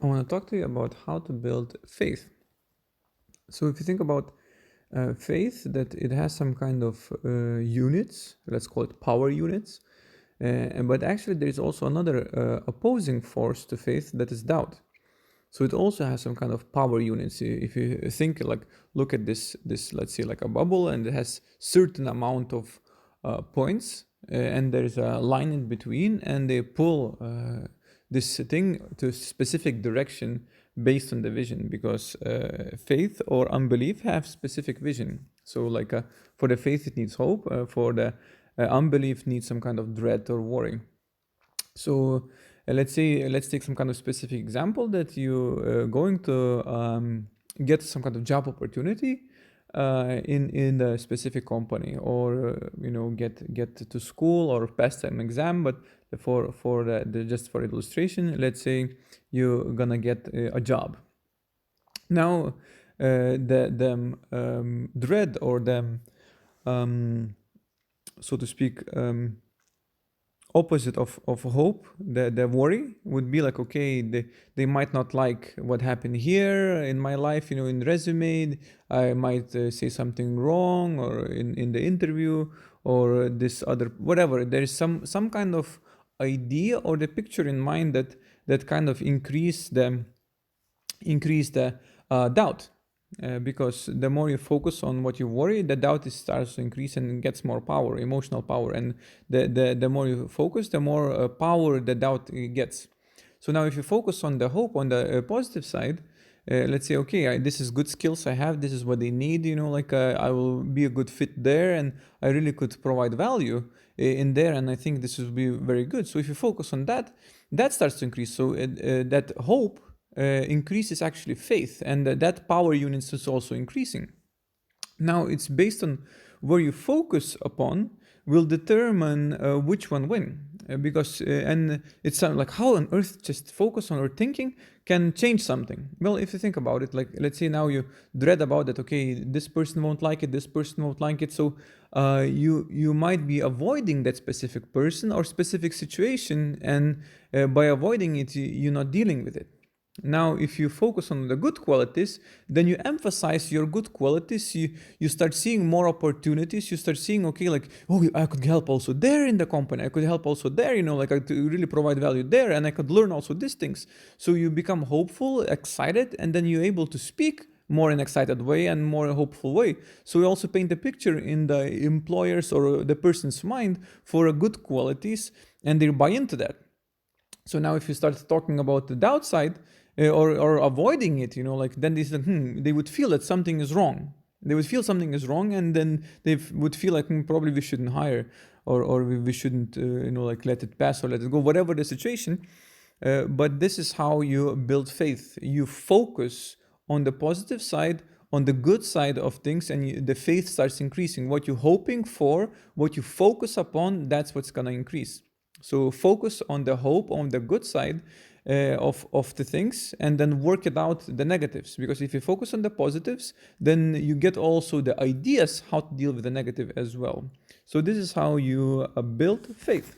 I want to talk to you about how to build faith. So if you think about faith, that it has some kind of units, let's call it power units, but actually there is also another opposing force to faith, that is doubt. So it also has some kind of power units. If you think, like, look at this, let's say like a bubble, and it has certain amount of points, and there is a line in between, and they pull this thing to a specific direction based on the vision, because faith or unbelief have specific vision. So like for the faith it needs hope, for the unbelief needs some kind of dread or worry. So let's take some kind of specific example, that you going to get some kind of job opportunity in the specific company, or get to school or pass an exam. But for the just for illustration, let's say you're gonna get a job. Now the dread, or the so to speak, opposite of hope, the worry would be like, okay, they might not like what happened here in my life, in resume. I might say something wrong, or in the interview, or this other whatever. There is some kind of idea or the picture in mind that kind of increase the doubt, because the more you focus on what you worry, the doubt starts to increase and gets more power, emotional power. And the more you focus, the more power the doubt gets. So now if you focus on the hope, on the positive side, let's say, okay, this is good skills I have, this is what they need, I will be a good fit there, and I really could provide value in there, and I think this will be very good. So if you focus on that, that starts to increase. So that hope increases actually faith, and that power units is also increasing. Now it's based on where you focus upon will determine which one win, because and it's like, how on earth just focus on or thinking can change something. Well, if you think about it, like, let's say now you dread about that, okay, this person won't like it, this person won't like it, so you might be avoiding that specific person or specific situation, and by avoiding it, you're not dealing with it. Now, if you focus on the good qualities, then you emphasize your good qualities. You start seeing more opportunities. You start seeing, okay, like, oh, I could help also there in the company. I could help also there, like I could really provide value there, and I could learn also these things. So you become hopeful, excited, and then you're able to speak more in excited way and more hopeful way. So we also paint a picture in the employer's or the person's mind for a good qualities, and they buy into that. So now if you start talking about the downside, or avoiding it, like, then they would feel that something is wrong. They would feel something is wrong, and then they would feel like, probably we shouldn't hire, or we shouldn't like let it pass or let it go, whatever the situation. But this is how you build faith. You focus on the positive side, on the good side of things, and the faith starts increasing. What you're hoping for, what you focus upon, that's what's gonna increase. So focus on the hope, on the good side of the things, and then work it out the negatives. Because if you focus on the positives, then you get also the ideas how to deal with the negative as well. So this is how you build faith.